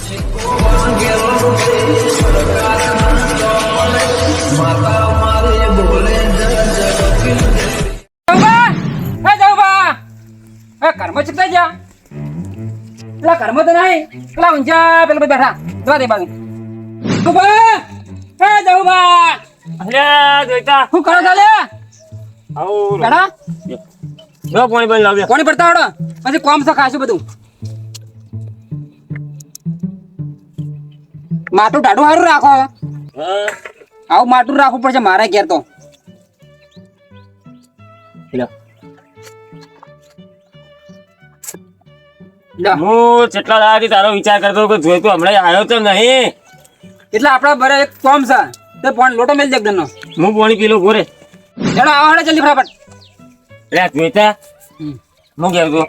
કર્મ ચૂકતા જા પેલા કર્મ તો નહીં પેલા ઊંચા પેલા બેઠા જવા દે બાજુ શું કરો ચાલે પાણી પડતા આવડો પછી કોમ છે ખાશું બધું માટું ટાઢું સારું રાખો આવું માટું રાખવું પડશે મારે ઘેર તો હું જેટલા દાડાથી તારો વિચાર કરતો કે જોઈ તું હમણાં આવ્યો તો નહીં એટલે આપડા બરે એક કોમ છે તે પાણી લોટો મેલ જગદન નો હું પાણી પીલો ઘોરે ચલો આવો હડે જલ્દી ફટાફટ જોઈતા હું કેવું તું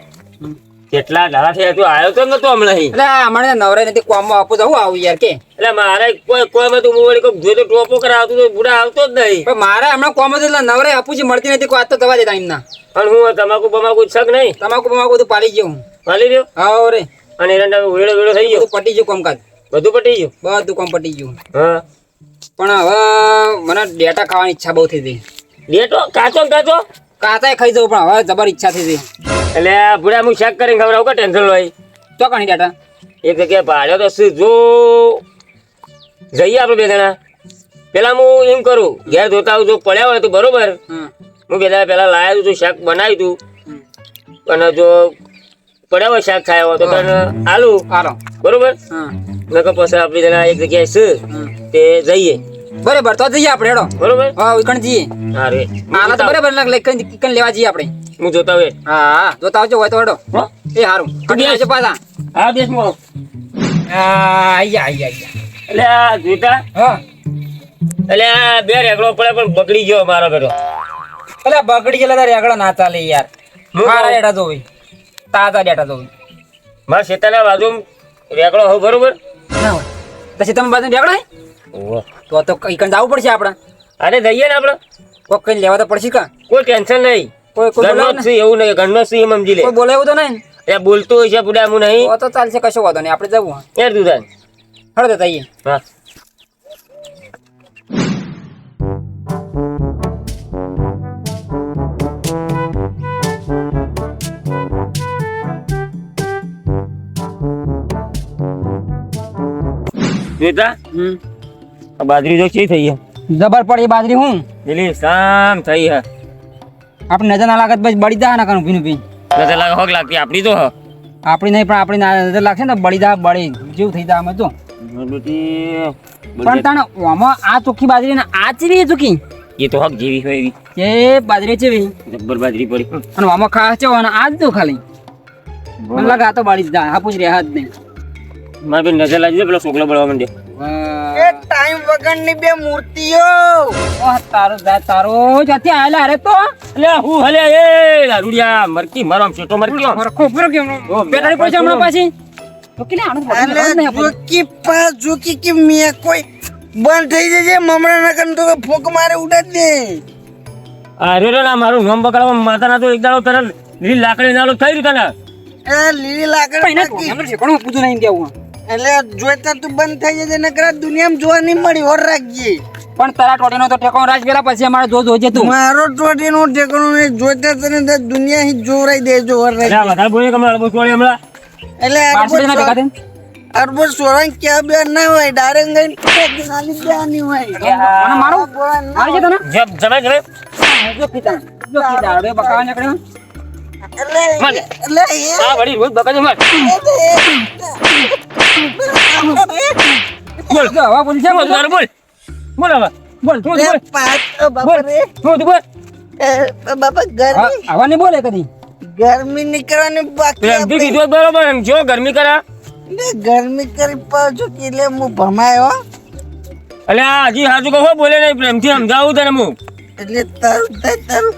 કેટલા દાડા થયા તું આવ્યો તો નતો હમણાં એટલે હમણાં નવરે નથી કોમમાં આપું જવું આવું યાર કે એટલે મારે કોઈ તું હું વળી કોઈ જોઈ તો ટોપો કરાવતું તો બુડા આવતો જ નહીં પણ મારે હમણાં કોમ હતું એટલે નવરે આપું છે મળતી નથી કોઈ આજ તો દવા દેતા એમના પણ હું તમાકુ બમાકુ છક નહીં તમાકુ બધું પાલી ગયું પાલી રહ્યો હા રે અને એરંડા વેળો વેળો થઈ ગયો પટી ગયું કામકાજ બધું પટી ગયું બધું કામ પટી ગયું હા પણ હવે મને ડેટા ખાવાની ઈચ્છા બહુ થઈ હતી ડેટો કાચો કાચા ખાઈ જવું પણ હવે જબર ઈચ્છા થઈ હતી એટલે બુડા હું શેક કરીને ખબર આવું ટેન્શન લઈ તો કણી ડેટા એક જગ્યાએ ભાડ્યો તો શું જો જઈએ આપણે બે જણા પેલા હું એમ કરું ઘેર ધોતા આવું જો પડ્યા હોય તો બરોબર હું પેલા લાવ્યું તું શાક બનાવ્યું તું અને જો પડ્યા હોય શાક ખાયા હોય તો તને આલુ બરોબર નકર પછી આપણે જણા એક જગ્યાએ છે તે જઈએ બરાબર તો જઈએ આપણે હેડો બરોબર હા ઉકણ જઈએ હા રે આલા તો બરાબર કન લેવા જઈએ આપણે હું જોતા હોય હા જોતા આવજો હોય તો હેડો એ હારું કડી આવજો પાછા હા દેશ મો આયા એટલે આ જોઈતા હા એટલે આ બે રેગડો પડે પણ બગડી ગયો મારો બેટો એટલે બગડી ગયેલા તારે આગળ ના ચાલે યાર મારા ડેટા જોવી તાજા ડેટા જોવી મારા શેતાના બાજુ રેગડો હોય બરોબર ના હોય પછી તમે બાજુ ડેગડા તો કઈ કણ જવું પડશે આપણે અરે જઈએ ને આપણે કોઈ કઈ લેવા તો પડશે કા કોઈ ટેન્શન નહીં કોઈ ઘરનો જ છે એવું નહીં ઘરનો છે એમ સમજી લે કોઈ બોલાવું તો નહીં એ બોલતો હોય છે બુડા હું નહીં તો ચાલશે કશો વાંધો નહીં આપણે જવું યાર તું તાન હળદે જઈએ હા જોઈતા બાજરી જો ચી થઈ જબર પડી બાજરી હું પેલી શામ થઈ હે આપણે નજર ના લાગત બસ બળી દા ના કાનું પીનું પી નજર લાગે હોક લાગતી આપણી તો આપણી નહીં પણ આપણી નજર લાગશે ને બળી દા બળી જેવું થઈ જાય અમે તો પણ તને ઓમાં આ ચોખ્ખી બાજરી ને આ ચીવી ચોખ્ખી એ તો હક જેવી હોય એવી એ બાજરી ચીવી જબ્બર બાજરી પડી અને ઓમાં ખાસ છે અને આ જ તો ખાલી મને લાગે આ તો બળી જ જાય હાપું જ રહ્યા જ નહીં મારે બી નજર લાગી પેલો છોકલો બળવા માંડ્યો એ ટાઈમ વગરની બે મૂર્તિઓ તારો જાતી આયલા અરે તો અલે હું હલે એ લારુડિયા મરકી મારો આમ છેટો મરકી મરખો ઉપર કેમ બેટાડી પડશે હમણાં પાછી તો કેલે આનો જોકી કે મે કોઈ બંધ થઈ જજે મમરા ના કન તો ફોક મારે ઉડાડ દે અરે રે ના મારું નામ બગાડવા માતા ના તો એક દાડો તરત લીલી લાકડી નાલો થઈ રહ્યું તને એ લીલી લાકડ કોણ પૂછું નહીં કેવું એટલે જોઈતા તું બંધ થઈ જજે નકર દુનિયામાં જોવા નહીં મળી ઓર રાખજે પણ તારા ટોટીનો તો ઠેકાણો રાજ પેલા પછી અમારે જોજે તું મારો ટોટીનો ઠેકાણો ને જોઈતા તને દુનિયા હી જોવરાઈ દેજો ઓર રાખજે વધારે બોલે કમળા અરબો છોડી હમણાં એટલે અરબો સોળાંગ ક્યાં બે ના હોય ડાયરેક્ટ ગઈ ખાલી બેની હોય અને મારો મારી છે તને જબ જમે જો કીધા રે બકાવા નીકળ્યો એટલે આ વળી રોજ બકાજે માર બોલ હવા બોલ છે બોલ બોલ બોલ હવે બોલ તું બોલ બાપા રે તું બોલ બાપા ગરમી હવા નહીં બોલે કદી ગરમી નીકળવાની બાકી એમ કીધું બરોબર એમ જો ગરમી કરા ગરમી કરી પાછો એટલે હું ભમાયો અલે આ હજી હાજુ કહો બોલે નહીં પ્રેમથી સમજાવું તને હું એટલે તારું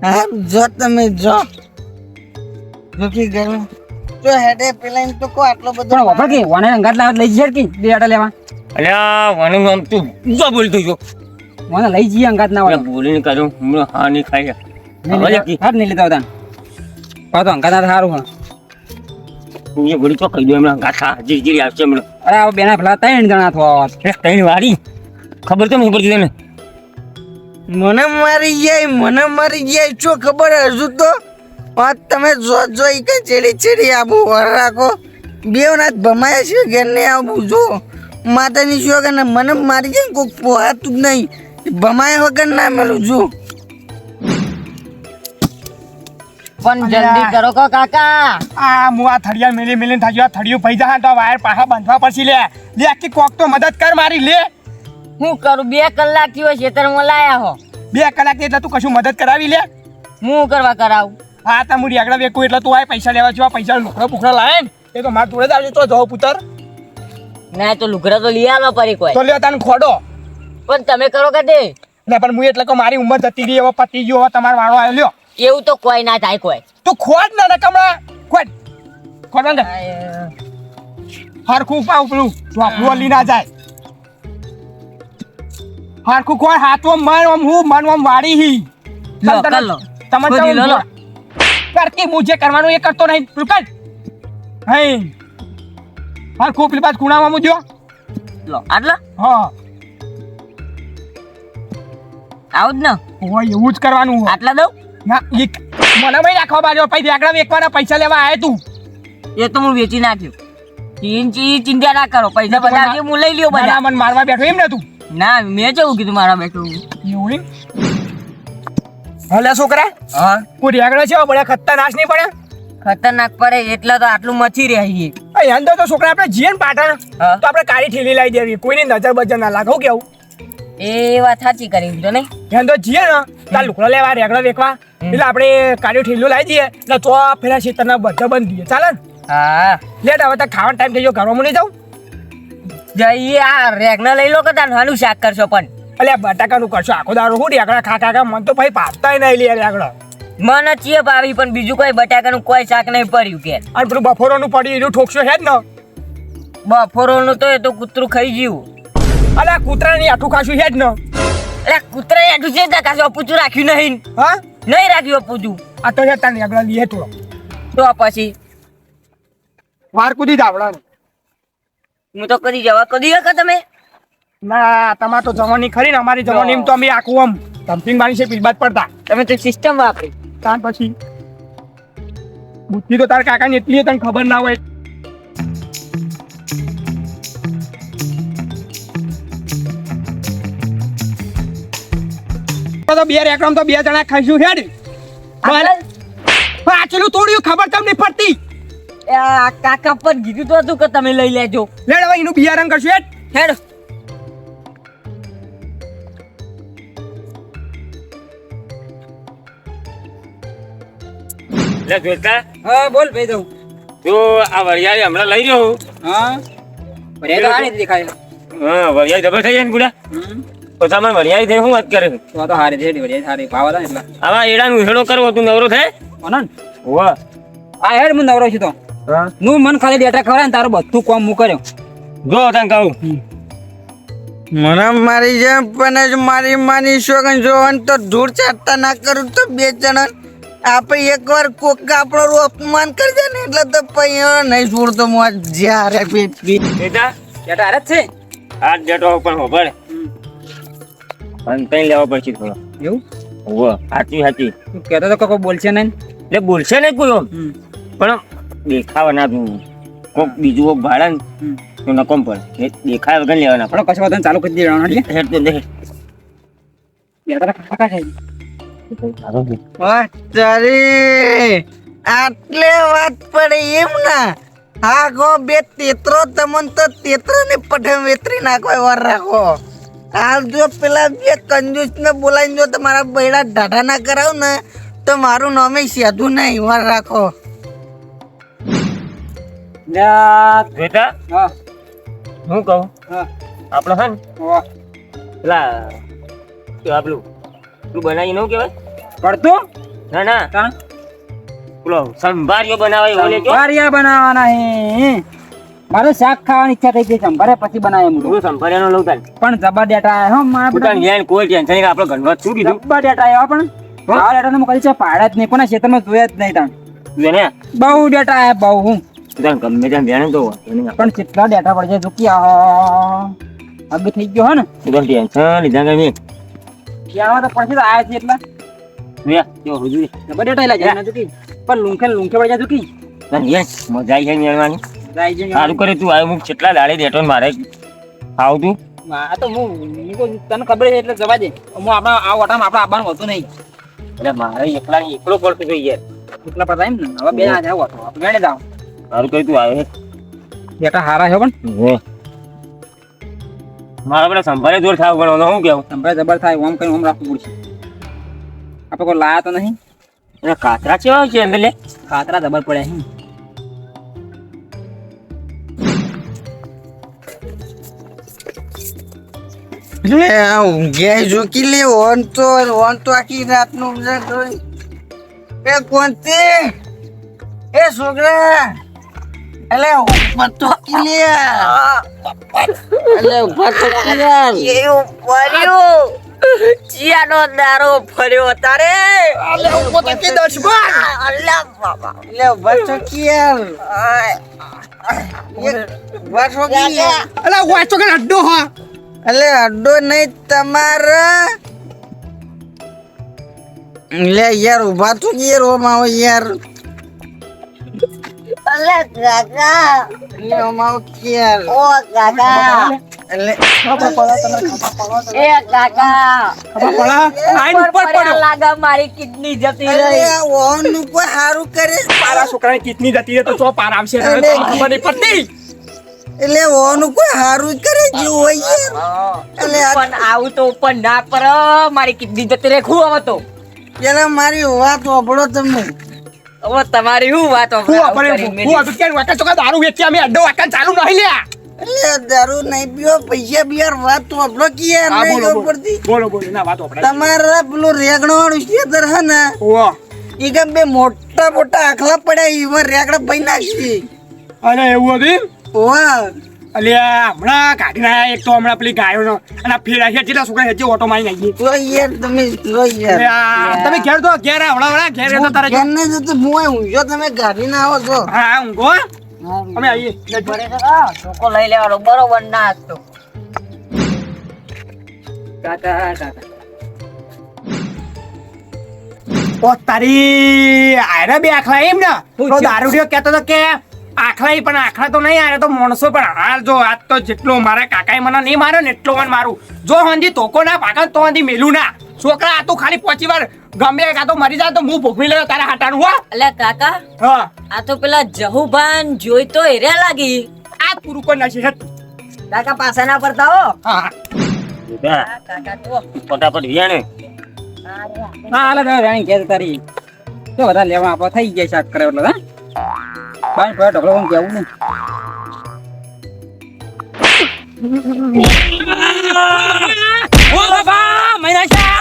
હા જો તમે જો જોકી ગરમી જો હેડે પેલા તો કો આટલો બધો પણ વપર કે વાને અંગાત લાવ લઈ જઈએ કે બેટા લેવા અલે આ વાનું નામ તું જો બોલતું જો મને લઈ જઈએ અંગાત ના વાળો બોલીને કર્યું હું હા નહીં ખાઈ હાર નહીં લેતા હતા પાછો અંગાત ના સારું હા તું એ ઘડી તો કહી દો હમણાં ગાથા જીજી આવશે હમણાં અરે આ બેના ભલા 3 જણા થોત કઈ વારી ખબર તો નહીં પડતી તને મને મારી જાય શું ખબર હજુ તો વાત તમે જો ઈ કે ચેડી આબુ વર રાખો બેવ નાથ ભમાય છે કે ને આબુ જો માતાની શું કે મને મારી જાય કોક પોહાતું જ નહીં ભમાય વગર ના મેલું જો પણ જલ્દી કરો કો કાકા આ હું આ થડિયા મેલી થાજો આ થડિયું ભઈ જા તો વાયર પાછા બાંધવા પડશે લે આખી કોક તો મદદ કર મારી લે હું કરું 2 કલાક થયો ખેતરમાં લાયા હો 2 કલાક એટલે તું કશું મદદ કરાવી લે હું કરવા કરાવું હા તા મુડી આગળ વેકું એટલે તું આ પૈસા લેવા છો પૈસા લુકડા પુકડા લાય ને એ તો માર જોડે જ આવજો તો જાવ પુત્ર ના તો લુગડા તો લઈ આલો પરી કોઈ તો લે તને ખોડો પણ તમે કરો કે તે ને પણ હું એટલે કે મારી ઉંમર જતી રહી હવે પતી ગયો હવે તમારો વાળો આવ્યો લ્યો એવું તો કોઈ ના થાય કોઈ તું ખોડ ના રકમડા ખોડ બંધ હરખું પાવ પેલું વાપરું લી ના જાય હરખું ખોડ હાથમાં મન આમ વાળી હી લો કર લો ખોદી લો લો. કરતી હું જે કરવાનું એ કરતો નહીં પેલું કર હઈ હરખું પેલી બાદ ખૂણામાં મુજો લો આટલા હા આવું જ ને હોય એવું જ કરવાનું હોય. આટલા દઉં ના એક મને ભાઈ રાખવા બાજો પછી આગળ વેકવાના પૈસા લેવા આય તું એ તો હું વેચી નાખ્યું ચિંતા ના કરો પૈસા બધા છે, હું લઈ લ્યો ના, બધા મને મારવા બેઠો એમ ને તું ના મેં જેવું કીધું મારા બેઠું એવું એમ? હલે છોકરા હા કોઈ આગળ છે બડા ખતરનાશ નહીં પડે ખતરનાક પડે એટલે તો આટલું મથી રહી અહીં અંદર તો છોકરા આપણે જીએ ને પાટણ હા. તો આપણે કાળી ઠેલી લાવી દેવી કોઈની નજર બજર ના લાગે હું કેવું એ વાત સાચી કરી તો નહીં ત્યાં તો જીએ ને તાર લુકડો લેવા રેગડો વેકવા એટલે આપણે કાળી ઠેલીઓ લાવી દઈએ એટલે તો પેલા ખેતરના બધા બંધ દઈએ ચાલે ને હા લેટ હવે તો ખાવાનો ટાઈમ થઈ ગયો ઘરમાં નહીં જાઉં જઈએ આ રેગના લઈ લો કે તાર નાનું શાક કરશો પણ એટલે બટાકાનું કરશો આખો દારો હું રેગડા ખા મન તો ભાઈ પાવતાય નહીં લે રેગડા મને ચીએ ભાવી પણ બીજું કોઈ બટાકાનું કોઈ શાક નહીં પડ્યું કે અને પેલું બફોરોનું પડ્યું એનું ઠોકશો છે જ ને બફોરોનું તો એ તો કૂતરું ખાઈ ગયું અલ્યા કૂતરાની આઠું ખાશું છે જ ને એટલે કૂતરા આટલું છે કાશો અપૂચું રાખ્યું નહીં હા નહીં રાખ્યું અપૂચું આ તો છે તાર રેગડા લીએ થોડો તો પછી વાર કૂદી દાવડા હું તો કદી જવા કદી કે તમે ના તમાર તો જવાની ખરી ને અમારી જવાની તો અમે આખું આમ ડમ્પિંગ મારી છે પીલબાદ પડતા તમે તો સિસ્ટમ વાપરી તાર પછી બુદ્ધિ તો તાર કાકાની એટલી તને ખબર ના હોય તો બે રેકડમ તો 2 જણા ખાઈશું હેડ પાછલું તોડ્યું ખબર તમને નહીં પડતી આ કાકા પર કીધું તો હતું કે તમે લઈ લેજો લેડ હવે એનું બિયારણ કરશું હેડ હેડ લે જોતા હા બોલ ભાઈ દઉં જો આ વરિયાળી હમણાં લઈ રહ્યો હા ભરે તો આની જ દેખાય હા વરિયાળી જબર થઈ જાય ને ગુડા તો સામાન વરિયાળી થઈ હું વાત કરે છે તો હારી છે ભરે સારી ભાવ હતા ને એટલે આવા એડાનું હેડો કરવો તું નવરો થાય આનંદ વાહ આ હેડ હું નવરો છું તો હું મન ખાલી ડેટા ખવડાય ને તારું બધું કામ હું કર્યો જો તને કહું મને મારી જેમ પણ જ મારી માની શોગન જોવાનું તો ધૂળ ચાટતા ના કરું તો 2 જણા આપણે એકવાર કોક આપણું અપમાન કરી દે ને એટલે તો પછી નહીં છોડતો હું જ્યારે પેટ બેટા ડેટા હારે જ છે આ ડેટો પણ હોભળ અને તઈ લેવા પડશે થોડો એવું વાહ સાચી સાચી તું કહેતો તો કોઈ બોલશે નહીં એટલે બોલશે નહીં કોઈ આમ. પણ દેખાવા ના તું કોક બીજું કોક ભાડા ને તો નકોમ પડે દેખાય વગર લેવાના આપણો કશો વાંધો નહીં, ચાલુ કરી દેવાનો એટલે હેડ તો દે ડેટા કાકા છે તારી આટલે વાત પડે એમ ના હા ગો બે તેતરો તમન તો તેતરો ને પઠમ વેતરી નાખો વાર રાખો હાલ જો પેલા બે કંજૂસ ને બોલાવીને જો તમારા બૈડા ઢાઢા ના કરાવ ને તો મારું નામે સાધુ નહીં વાર રાખો બેટા હા હું કહું હા આપણે હા ને વાહ પેલા કેવા પેલું બનાવી ન કેવાય પડતું ના ના કાં પેલો સંભારીઓ બનાવાય ઓલે કે સંભારિયા બનાવવાના હે મારે શાક ખાવાની ઈચ્છા થઈ ગઈ સંભારે પછી બનાવે હું હું સંભારીનો લઉં તાન પણ જબા ડેટા આયા હો મારા તું તાન યાર કોઈ ટેન્શન નહીં આપણો ઘરનો શું કીધું જબ્બા ડેટા આવ્યા પણ આ ડેટા તો કદી છે પાડ્યા જ નહીં કોના ક્ષેત્રમાં જોયા જ નહીં તાણ જોને બહુ ડેટા આયા બહુ હું તને ગમે ત્યાં બેણે તો વાંધો નહીં આપણે. પણ કેટલા ડેટા પડી જાય જોકી હવે થઈ ગયો હે ને તું તને ટેન્શન લીધા કે મેં ક્યાં તો પડશે તો આયા છે એટલા વે કેવો હજુ ડબલ ડેટા લઈ જાય જોકી પણ લુંખે પડી જાય જોકી તને યસ મજા આવી જાય મેળવાની જાય છે સારું કરે તું આવ્યો હું કેટલા દાડે દેતો ને મારે આવતું આ તો હું તને ખબર છે એટલે જવા દે હું આપણા આ ઓટામાં આપણે આવવાનું હોતું નહીં એટલે મારે એકલો પડતો થઈ યાર એટલા પડતા એમ ને હવે બે આ જાવ ઓટો આપણે ગણે જાવ સારું કરે તું આવ્યો ડેટા હારા છે પણ હે મારા પેલા સંભાળે જોર થાવ ગણવાનો શું કેવું સંભાળે જબર થાય ઓમ કઈ ઓમ રાખવું પડશે આપણે કોઈ લાયા તો નહીં અને કાતરા કેવા છે અંદર લે ખાતરા જબર પડ્યા હે લે આ ઊંઘ્યા જોકી લે ઓન તો આખી રાતનું ઊંઘે તો એ કોણતે એ છોકરા અલે ઉપર તો કી લે અલે ઉપર તો કી યાર એ ફર્યો ચિયાનો દારો ફર્યો તારે અલે ઉપર તો કી દશમન અલ્લા બાબા અલે ઉપર તો કી યાર ઉપર તો કી અલા વાંચો કે અડ્ડો હા અલે અડ્ડો નહીં તમારા લે યાર ઉભા તો યાર ઓમ આવો યાર અલ્લા કાકા લે ઓમ આવો યાર ઓ કાકા એટલે એ કાકા આઈન ઉપર પડ્યો લાગા મારી કિડની જતી અલે રહી આ ઓનું કોઈ હારું કરે મારા છોકરાની કિડની જતી રહે તો ચો પાર આવશે તને તો ખબર નહીં પડતી એટલે ઓનું કોઈ હારું કરે જેવું હોય યાર એટલે પણ આવું તો પણ ના પર મારી કિડની જતી રહે ખૂબ હવે તો પેલા મારી વાત વાપરો તમે હવે તમારી શું વાત હું આપણે કે વાકા ચોકા દારૂ વેચી અમે અડ્ડો વાકા ચાલુ નહીં લ્યા એટલે દારૂ નહીં પીવો પૈસા બિયાર વાત વાપરો કે યાર હા, નહીં બોલો, ખબર પડતી બોલો ના વાત આપણે તમારા પેલું રેગણો વાળું ખેતર હે ને ઓ ઈ કે બે મોટા મોટા આખલા પડ્યા ઈમાં રેગડા ભાઈ નાખી અને એવું હતું વાહ અલ્યા હમણાં કાઢી નાખ્યા એક તો હમણાં પેલી ગાયોનો અને આ ફેરા છે જેટલા છોકરા છે ઓટો મારી નાખી તો યાર તમે જો યાર તમે ઘેર તો ઘેર હમણાં ઘેર તો તારે જો. ઘરને જતો હું ઊંઘ્યો તમે ગાડી ના આવો છો હા ઊંઘો અમે આવીએ ચોખ્ખો લઈ લેવાનો બરોબર ના હતો કાકા ઓ તારી આયરા બે આખલા એમ ને તો દારૂ રહ્યો કહેતો તો કે આખલા પણ આખલા તો નહીં આરે તો માણસો પણ હાલ જો આજ તો જેટલો મારા કાકાએ મને નહીં માર્યો ને એટલો મને મારું જો હંધી તોકો ના પાકા તો હંધી મેલું ના છોકરા આ તો ખાલી 5 વાર ગમે કાં તો મરી જાય તો હું ભોગવી લેવા તારા હાટાનું હો એટલે કાકા હા આ તો પેલા જહુભાન જોઈ તો હેર્યા લાગી આ પૂરું કોઈ નાખી છે કાકા પાછા ના પડતા હો હા કાકા તો ફટાફટ વ્યાણે હા હાલે રાણી ઘેર તારી તો બધા લેવા આપવા થઈ ગયા શાક કરે એટલે હા બાય પર ઢોકળો કોણ કેવું નહીં ઓ બાબા મૈનાશા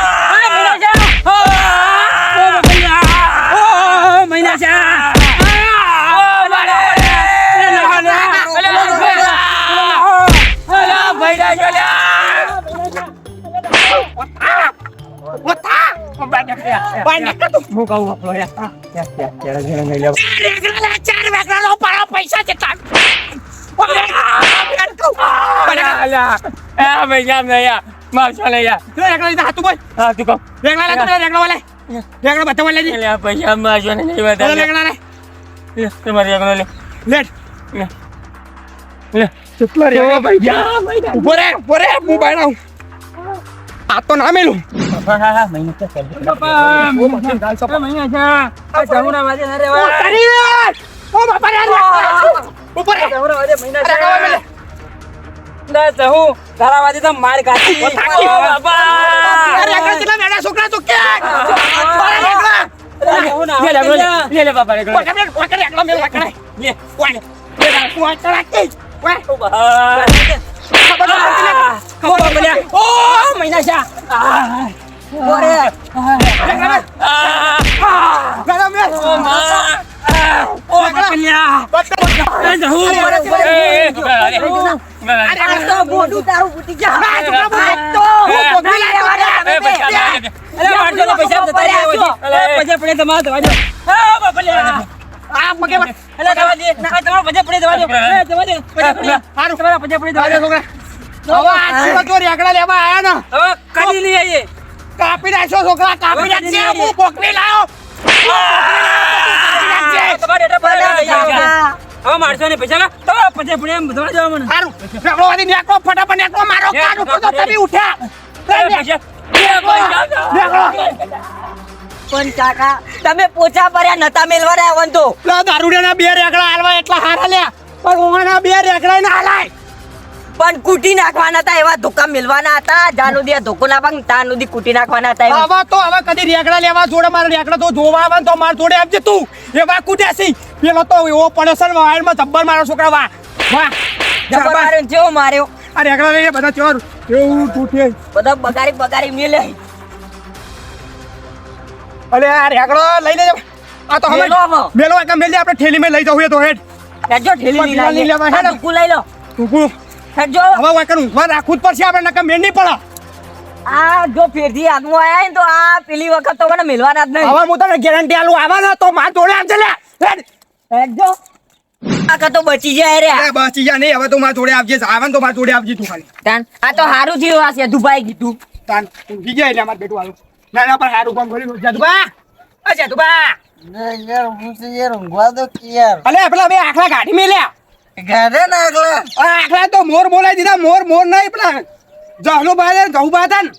આ તો ના મેલું માર કાઢી છોકરા તો આ પગે પડ. એટલે જવા દે ના તમારો પજે પડી જવા દો એ જવા દે પજે પડી હારું. તમારા પજે પડી જવા અરે દો છોકરા હવે આ જો રેગડા લેવા આયા ને હવે કરી લઈ આઈએ કાપી નાખશો છોકરા કાપી નાખશે હું પોકડી લાયો તમારે એટલે પડે હવે મારશો ને પૈસા તમારા પજે પડી એમ ધોવા જવા મને હારું રેગડો વાળી નેકળો ફટાફટ નેકળો મારો કાન ઉપર તો તમે ઉઠ્યા પૈસા પણ કાકા તમે પોચા પડ્યા નતા મેલવા રહ્યા વન તો દારૂડિયાના બે રેગડા હાલવા એટલા હારા લ્યા પણ ઓના બે રેગડા ના હાલાય પણ કૂટી નાખવાના હતા એવા ધોકા મેલવાના હતા જાનો દિયા ધોકો ના પાક તાન સુધી કૂટી નાખવાના હતા એવા. હવે તો હવે કદી રેગડા લેવા જોડે મારે રેગડા તો જોવા આવે ને તો માર જોડે આપજે તું એવા કુટ્યાસી પેલો તો એવો પડે છે વાયરમાં જબ્બર મારો છોકરા વાહ વાહ જબર માર્યો જેવો માર્યો આ રેગડા લઈને બધા ચોર એવું તૂટે બધા બગાડી મેલે અરે આ રેગડો લઈને જાવ આ તો હવે મેલો આવો. મેલો એક મેલી આપણે ઠેલી માં લઈ જવું તો હેડ હેડજો ઠેલી પણ લઈ લેવા હેડો. ધોકું લઈ લો તું હેડજો હવે વાકન ઊંઘવા રાખવું જ પડશે આપણે નકર મેળ નહીં પડે આ જો ફેરથી આગમાં આયા ને તો આ પેલી વખત તો મને મેલવાના જ નહીં હવે હું તને ગેરંટી આલું આવે ને તો માર જોડે આવજે લે હેડ હેડજો આ તો બચી જાય રે એ બસ જા નહીં હવે તો માર જોડે આવજે આવે ને તો માર જોડે આવજે તું ખાલી તાન આ તો હારું થયું આ સેધુભાઈ કીધું તાન ઊંઘી જાય એટલે અમાર બેટું આલું ના ના પણ હારું કામ કર્યું જાદુબા અ જાદુબા યાર હું યાર ઊંઘવા દો કે યાર અલે પેલા બે આખલા ગાડી મેલ્યા ગાડે નાખલા આ આખલા તો મોર બોલાઈ દીધા મોર નહીં પેલા જહલો બાય જહુ બાતા ને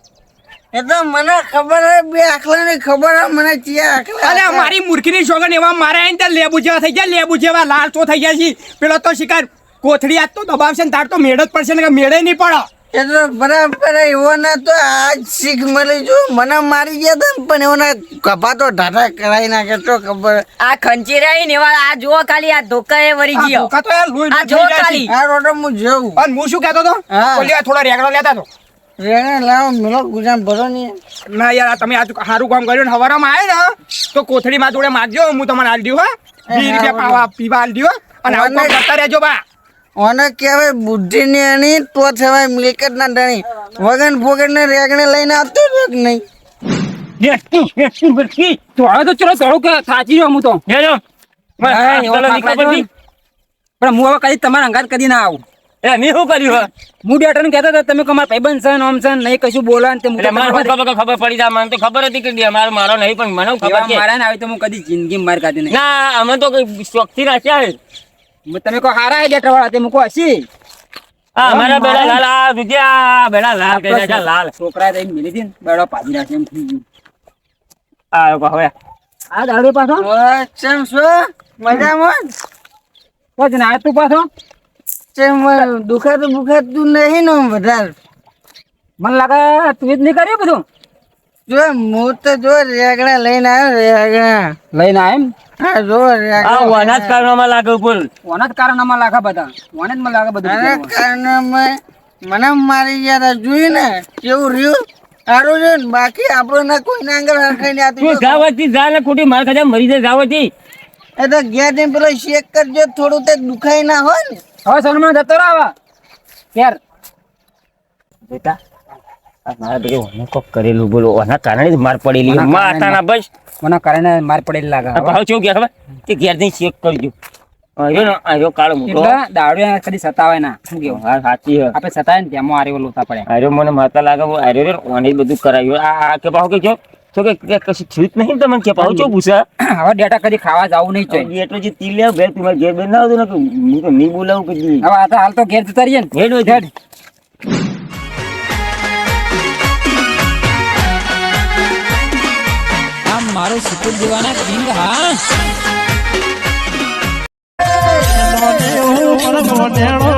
એ તો મને ખબર હે બે આખલાની ખબર હે મને ચિયા આખલા અલે મારી મૂર્ખીની સોગન એવા મારે આઈને ત્યાં લેબુ જેવા થઈ ગયા લેબુ જેવા લાલ ચો થઈ ગયા છે પેલો તો શિકાર કોથળી આજ તો દબાવશે ને તાર તો મેળ જ પડશે ને મેળે નહીં પડે એ તો બરાબર એવો ના તો આજ શીખ મળી જો મને મારી ગયા તા ને પણ એવોના કપા તો ઢાઢા કરાઈ નાખે તો ખબર આ ખંચી રહી ને આ જો ખાલી આ ધોકા એ વરી આ ગયો ધોકા તો યાર લોહી આ થઈ જો જાય છે. ખાલી. આ રોટો હું જઉં અને હું શું કહેતો તો હા. ઓલી આ થોડા રેગડો લેતા તો રેણે લાવો મેલો ગુજામ ભરો નહીં ના યાર આ તમે આજ સારું કામ કર્યું ને હવારમાં આવે ને તો કોથળી માં જોડે માગજો હું તમને આલ દઉં હા 20 રૂપિયા પાવા પીવા આલ દઉં અને આવું કામ કરતા રહેજો બા ઓને કહેવાય બુદ્ધિ ની આની તો થવાય મિલકત ના ડાણી વગન ફોગન ને રેગણે લઈને આવતો જ નહીં તો હવે તો ચલો થોડું કે થાચી રહ્યો હું તો હેલો હા, એવો ચલો, પાક નીકળો લાગ્યો બધી. ને. પણ હું હવે કદી તમારા અંગાત કદી ના આવું એ મેં શું કર્યું હે? હું ડેટર કહેતો હતો તમે તમારા ભાઈબંધ છે ને આમ છે ને નહીં કશું બોલા ને તે હું એટલે મારે તમારા શું ખબર પડી જાય મને તો ખબર હતી કે મારો નહીં પણ મને ખબર એવા છે મારા ને આવે તો હું કદી જિંદગી માર કાઢી નહીં ના અમે તો કઈ શોખથી રાખ્યા હે. તમે કહો હારા હે ડેટર વાળા તે મૂકો હસી આ અમારા બેડા લાલ આ દુધિયા બેડા લાલ કહી રહ્યા છે, લાલ છોકરા તો એમ મિલી હતી ને બેડો પાડી નાખે એમ થઈ ગયું આ હવે આ દાડો પાછો ચમ શું મજામાં પછી ના તું પાછો ચમ દુખાતું બુખાતું નહીં ને વધારે મને લાગે તું જ નહીં કર્યું બધું જો હું તો જો રેગડા લઈને આવ્યો રેગડા લઈને આવ એમ હા જો આ રેગડા વનાજ કારણમાં લાગે ઉપર ઓના જ કારણમાં લાગે બધા ઓને જ મને લાગે બધું આના કારણે મને મારી ગયા જોઈ ને કેવું રહ્યું સારું છે ને બાકી આપણને કોઈને આગળ હરખાઈને તું આતી જાવતી જા ને ખોટી માર ખાધા મરી જાય જાવતી એ તો ગયા ટાઈમ પેલો શેક કરજો થોડું તે દુખાય ના હોય ને હવે સલમાન જતો રહો હવે યાર બેટા આ મારા બેટે ઓને કોક કરેલું બોલો ઓના કારણે જ માર પડેલી ઓના કારણે માતાના બસ મને કારણે માર પડેલી લાગે આ ભાવ ચેવું ગયા ખબર કે ઘેર જઈને ચેક કરજો આર્યો કાળો મોટો એટલે દાડો કદી સતાવાય ના શું કેવું હા સાચી હે આપણે સતાય ને ત્યાં આરે લોતા પડે આર્યો મને માતા લાગે આર્યો ઓને બધું કરાવ્યું આ કે પાહો કે જો તો કે કશું થયું જ નહીં તમને કે પાહો ચો પૂછા હવે ડેટા કદી ખાવા જવું નહીં જોઈએ એટલો જે તી લે બે તું ઘેર બેન ના આવતો ને કે હું તો નહીં બોલાવું કદી હવે આ તો હાલ તો ઘેર જતા રહીએ ને હેડ હોય હેડ. આ મારો સુપર દીવાના કિંગ હા મોઢેણો